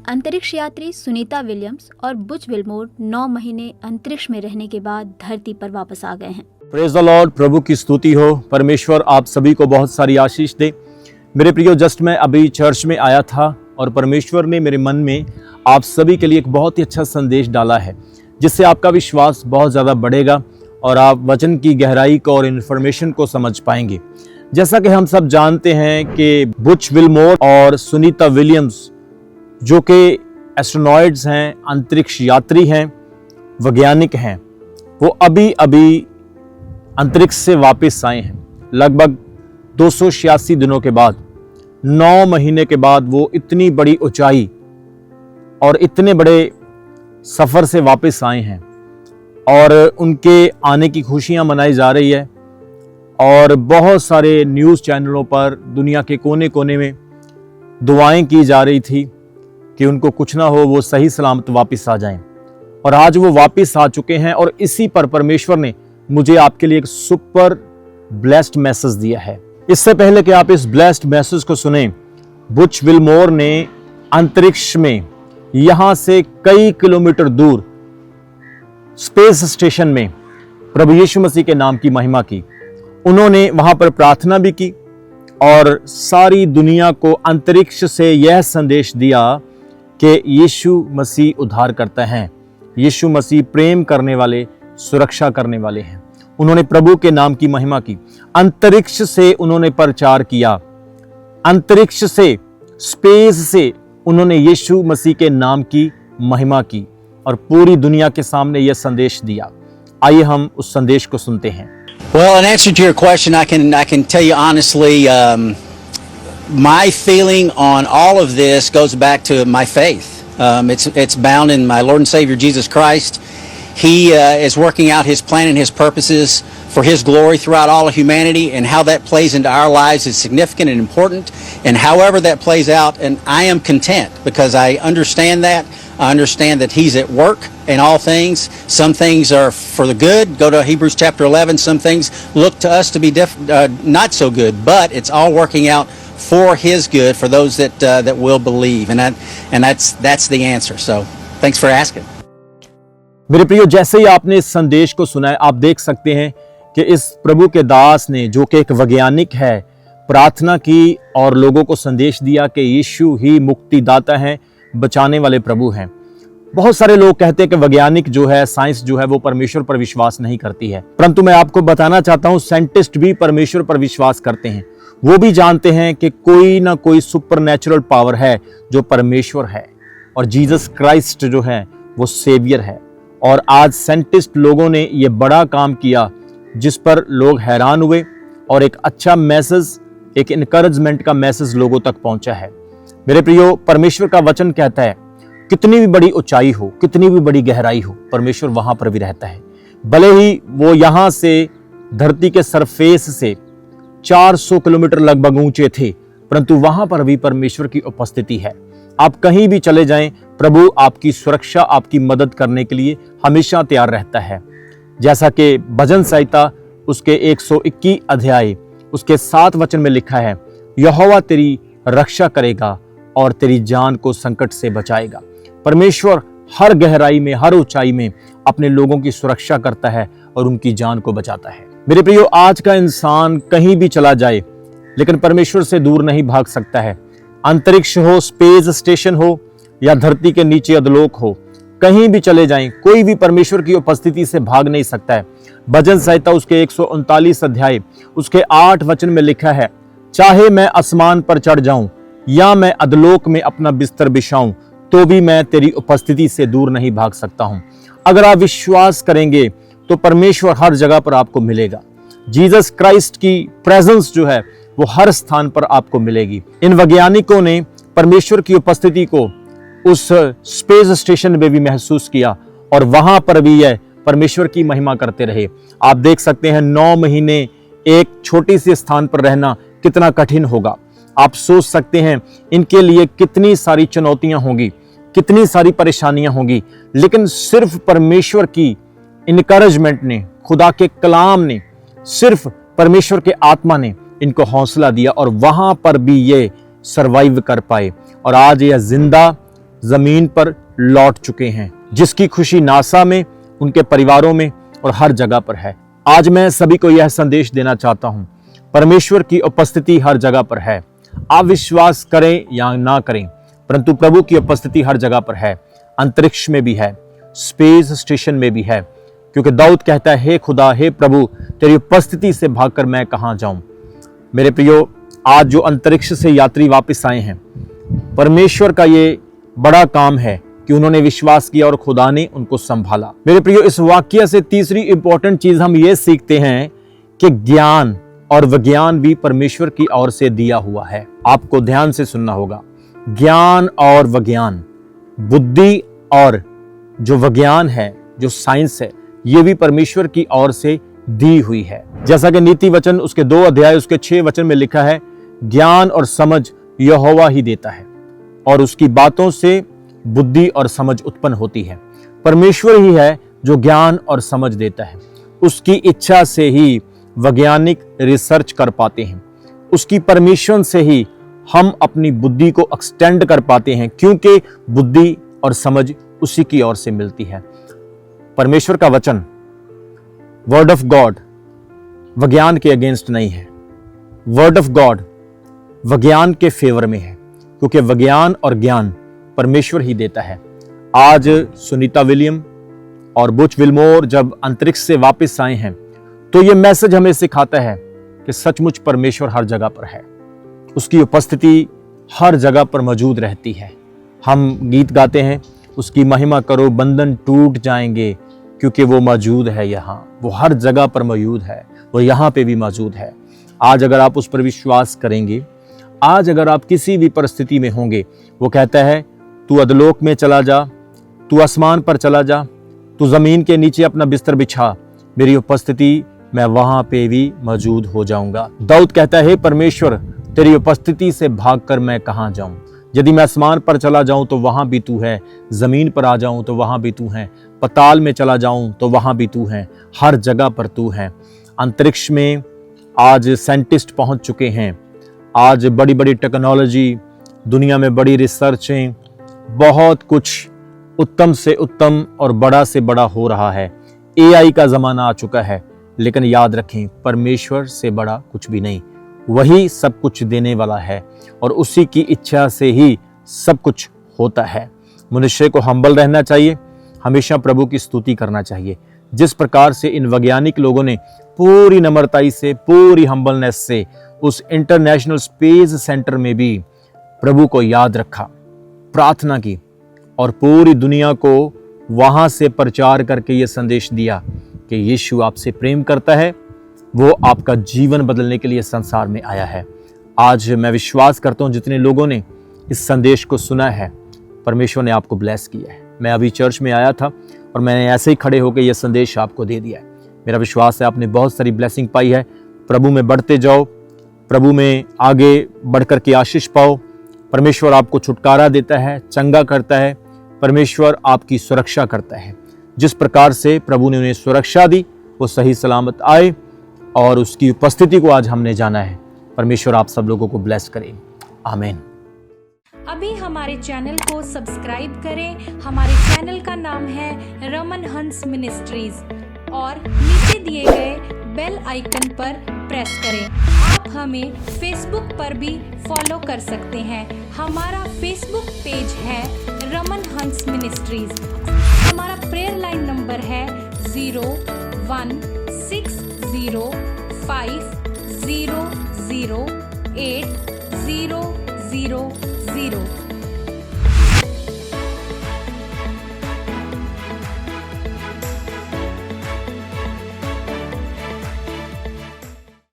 अंतरिक्ष यात्री सुनीता विलियम्स और बुच विल्मोर 9 महीने अंतरिक्ष में रहने के बाद धरती पर वापस आ गए हैं। प्रेज द लॉर्ड, प्रभु की स्तुति हो। परमेश्वर आप सभी को बहुत सारी आशीष दे। मेरे प्रियो, जस्ट मैं अभी चर्च में आया था और परमेश्वर ने मेरे मन में आप सभी के लिए एक बहुत ही अच्छा संदेश डाला है, जिससे आपका विश्वास बहुत ज़्यादा बढ़ेगा और आप वचन की गहराई को और इन्फॉर्मेशन को समझ पाएंगे। जैसा कि हम सब जानते हैं कि बुच विल्मोर और सुनीता विलियम्स जो कि एस्ट्रोनॉइड्स हैं, अंतरिक्ष यात्री हैं, वैज्ञानिक हैं, वो अभी अभी अंतरिक्ष से वापस आए हैं। लगभग 286 दिनों के बाद, 9 महीने के बाद वो इतनी बड़ी ऊंचाई और इतने बड़े सफ़र से वापस आए हैं और उनके आने की खुशियां मनाई जा रही है। और बहुत सारे न्यूज़ चैनलों पर दुनिया के कोने कोने में दुआएं की जा रही थी कि उनको कुछ ना हो, वो सही सलामत वापस आ जाएं। और आज वो वापस आ चुके हैं और इसी पर परमेश्वर ने मुझे आपके लिए एक सुपर ब्लेस्ड मैसेज दिया है। इससे पहले कि आप इस ब्लेस्ड मैसेज को सुने, बुच विल्मोर ने अंतरिक्ष में यहां से कई किलोमीटर दूर स्पेस स्टेशन में प्रभु यीशु मसीह के नाम की महिमा की। उन्होंने वहां पर प्रार्थना भी की और सारी दुनिया को अंतरिक्ष से यह संदेश दिया कि यीशु मसीह उद्धार करते हैं, यीशु मसीह प्रेम करने वाले, सुरक्षा करने वाले हैं। उन्होंने प्रभु के नाम की महिमा की। अंतरिक्ष से उन्होंने प्रचार किया, अंतरिक्ष से, स्पेस से उन्होंने यीशु मसीह के नाम की महिमा की और पूरी दुनिया के सामने यह संदेश दिया। आइए हम उस संदेश को सुनते हैं। Well, in answer to your question, I can tell you honestly, my feeling on all of this goes back to my faith. It's bound in my Lord and Savior Jesus Christ. He is working out His plan and His purposes for His glory throughout all of humanity, and how that plays into our lives is significant and important. And however that plays out, and I am content because I understand that. I understand that He's at work in all things. Some things are for the good. Go to Hebrews chapter 11. Some things look to us to be not so good, but it's all working out for His good for those that will believe. And that's the answer. So thanks for asking. मेरे प्रियो, जैसे ही आपने इस संदेश को सुना है, आप देख सकते हैं कि इस प्रभु के दास ने, जो कि एक वैज्ञानिक है, प्रार्थना की और लोगों को संदेश दिया कि यीशु ही मुक्तिदाता हैं, बचाने वाले प्रभु हैं। बहुत सारे लोग कहते हैं कि वैज्ञानिक जो है, साइंस जो है, वो परमेश्वर पर विश्वास नहीं करती है, परंतु मैं आपको बताना चाहता हूं, साइंटिस्ट भी परमेश्वर पर विश्वास करते हैं। वो भी जानते हैं कि कोई ना कोई सुपरनैचुरल पावर है जो परमेश्वर है, और जीसस क्राइस्ट जो है वो सेवियर है। और आज साइंटिस्ट लोगों ने ये बड़ा काम किया जिस पर लोग हैरान हुए और एक अच्छा मैसेज, एक इनकरेजमेंट का मैसेज लोगों तक पहुंचा है। मेरे प्रियो, परमेश्वर का वचन कहता है, कितनी भी बड़ी ऊंचाई हो, कितनी भी बड़ी गहराई हो, परमेश्वर वहां पर भी रहता है। भले ही वो यहां से धरती के सरफेस से 400 किलोमीटर लगभग ऊंचे थे, परंतु वहां पर भी परमेश्वर की उपस्थिति है। आप कहीं भी चले जाएं, प्रभु आपकी सुरक्षा, आपकी मदद करने के लिए हमेशा तैयार रहता है। जैसा कि भजन संहिता उसके 121 अध्याय उसके 7 वचन में लिखा है, यहोवा तेरी रक्षा करेगा और तेरी जान को संकट से बचाएगा। परमेश्वर हर गहराई में, हर ऊंचाई में अपने लोगों की सुरक्षा करता है और उनकी जान को बचाता है। मेरे प्रियो, आज का इंसान कहीं भी चला जाए, लेकिन परमेश्वर से दूर नहीं भाग सकता है। अंतरिक्ष हो, स्पेस स्टेशन हो, या धरती के नीचे अधोलोक हो, कहीं भी चले जाएं, कोई भी परमेश्वर की उपस्थिति से भाग नहीं सकता है। भजन संहिता उसके 139 अध्याय उसके 8 वचन में लिखा है, चाहे मैं आसमान पर चढ़ जाऊं या मैं अधोलोक में अपना बिस्तर बिछाऊं, तो भी मैं तेरी उपस्थिति से दूर नहीं भाग सकता हूं। अगर आप विश्वास करेंगे तो परमेश्वर हर जगह पर आपको मिलेगा। जीसस क्राइस्ट की प्रेजेंस जो है वो हर स्थान पर आपको मिलेगी। इन वैज्ञानिकों ने परमेश्वर की उपस्थिति को उस स्पेस स्टेशन में भी महसूस किया और वहां पर भी यह परमेश्वर की महिमा करते रहे। आप देख सकते हैं 9 महीने एक छोटी सी स्थान पर रहना कितना कठिन होगा। आप सोच सकते हैं इनके लिए कितनी सारी चुनौतियां होंगी, कितनी सारी परेशानियां होंगी, लेकिन सिर्फ परमेश्वर की इनकरेजमेंट ने, खुदा के कलाम ने, सिर्फ परमेश्वर के आत्मा ने इनको हौसला दिया और वहां पर भी ये सरवाइव कर पाए और आज यह जिंदा जमीन पर लौट चुके हैं, जिसकी खुशी नासा में, उनके परिवारों में और हर जगह पर है। आज मैं सभी को यह संदेश देना चाहता हूं, परमेश्वर की उपस्थिति हर जगह पर है। आप विश्वास करें या ना करें, परंतु प्रभु की उपस्थिति हर जगह पर है। अंतरिक्ष में भी है, स्पेस स्टेशन में भी है, क्योंकि दाऊद कहता है, हे खुदा, हे प्रभु, तेरी उपस्थिति से भागकर मैं कहां जाऊं। मेरे प्रियो, आज जो अंतरिक्ष से यात्री वापस आए हैं, परमेश्वर का ये बड़ा काम है कि उन्होंने विश्वास किया और खुदा ने उनको संभाला। मेरे प्रियो, इस वाक्य से तीसरी इंपॉर्टेंट चीज हम ये सीखते हैं कि ज्ञान और विज्ञान भी परमेश्वर की ओर से दिया हुआ है। आपको ध्यान से सुनना होगा। ज्ञान और विज्ञान, बुद्धि और जो विज्ञान है, जो साइंस है, ये भी परमेश्वर की ओर से दी हुई है। जैसा कि नीति वचन उसके 2 अध्याय उसके 6 वचन में लिखा है, ज्ञान और समझ यहोवा ही देता है और उसकी बातों से बुद्धि और समझ उत्पन्न होती है। परमेश्वर ही है जो ज्ञान और समझ देता है। उसकी इच्छा से ही वैज्ञानिक रिसर्च कर पाते हैं। उसकी परमिशन से ही हम अपनी बुद्धि को एक्सटेंड कर पाते हैं, क्योंकि बुद्धि और समझ उसी की ओर से मिलती है। परमेश्वर का वचन, वर्ड ऑफ गॉड, विज्ञान के अगेंस्ट नहीं है। वर्ड ऑफ गॉड विज्ञान के फेवर में है, क्योंकि विज्ञान और ज्ञान परमेश्वर ही देता है। आज सुनीता विलियम और बुच विल्मोर जब अंतरिक्ष से वापस आए हैं, तो यह मैसेज हमें सिखाता है कि सचमुच परमेश्वर हर जगह पर है। उसकी उपस्थिति हर जगह पर मौजूद रहती है। हम गीत गाते हैं, उसकी महिमा करो बंधन टूट जाएंगे, क्योंकि वो मौजूद है यहाँ। वो हर जगह पर मौजूद है, वो यहाँ पे भी मौजूद है। आज अगर आप उस पर विश्वास करेंगे, आज अगर आप किसी भी परिस्थिति में होंगे, वो कहता है, तू अधलोक में चला जा, तू आसमान पर चला जा, तू जमीन के नीचे अपना बिस्तर बिछा, मेरी उपस्थिति मैं वहां पे भी मौजूद हो जाऊंगा। दाऊद कहता है, परमेश्वर, तेरी उपस्थिति से भागकर मैं कहां जाऊं। यदि मैं आसमान पर चला जाऊं तो वहां भी तू है, जमीन पर आ जाऊं तो वहां भी तू है, पताल में चला जाऊं तो वहां भी तू है, हर जगह पर तू है। अंतरिक्ष में आज साइंटिस्ट पहुंच चुके हैं। आज बड़ी बड़ी टेक्नोलॉजी, दुनिया में बड़ी रिसर्चें, बहुत कुछ उत्तम से उत्तम और बड़ा से बड़ा हो रहा है। AI का ज़माना आ चुका है, लेकिन याद रखें, परमेश्वर से बड़ा कुछ भी नहीं। वही सब कुछ देने वाला है और उसी की इच्छा से ही सब कुछ होता है। मनुष्य को हम्बल रहना चाहिए, हमेशा प्रभु की स्तुति करना चाहिए। जिस प्रकार से इन वैज्ञानिक लोगों ने पूरी नम्रताई से, पूरी हम्बलनेस से उस इंटरनेशनल स्पेस सेंटर में भी प्रभु को याद रखा, प्रार्थना की और पूरी दुनिया को वहां से प्रचार करके ये संदेश दिया कि यीशु आपसे प्रेम करता है, वो आपका जीवन बदलने के लिए संसार में आया है। आज मैं विश्वास करता हूँ जितने लोगों ने इस संदेश को सुना है, परमेश्वर ने आपको ब्लेस किया है। मैं अभी चर्च में आया था और मैंने ऐसे ही खड़े होकर यह संदेश आपको दे दिया है। मेरा विश्वास है आपने बहुत सारी ब्लेसिंग पाई है। प्रभु में बढ़ते जाओ, प्रभु में आगे बढ़कर के आशीष पाओ। परमेश्वर आपको छुटकारा देता है, चंगा करता है। परमेश्वर आपकी सुरक्षा करता है। जिस प्रकार से प्रभु ने उन्हें सुरक्षा दी, वो सही सलामत आए और उसकी उपस्थिति को आज हमने जाना है। परमेश्वर आप सब लोगों को ब्लेस करे। आमीन। अभी हमारे चैनल को सब्सक्राइब करें। हमारे चैनल का नाम है रमन हंस मिनिस्ट्रीज और नीचे दिए गए बेल आइकन पर प्रेस करें। आप हमें फेसबुक पर भी फॉलो कर सकते हैं। हमारा फेसबुक पेज है रमन हंस मिनिस्ट्रीज। हमारा प्रेयर लाइन नंबर है 0160500800।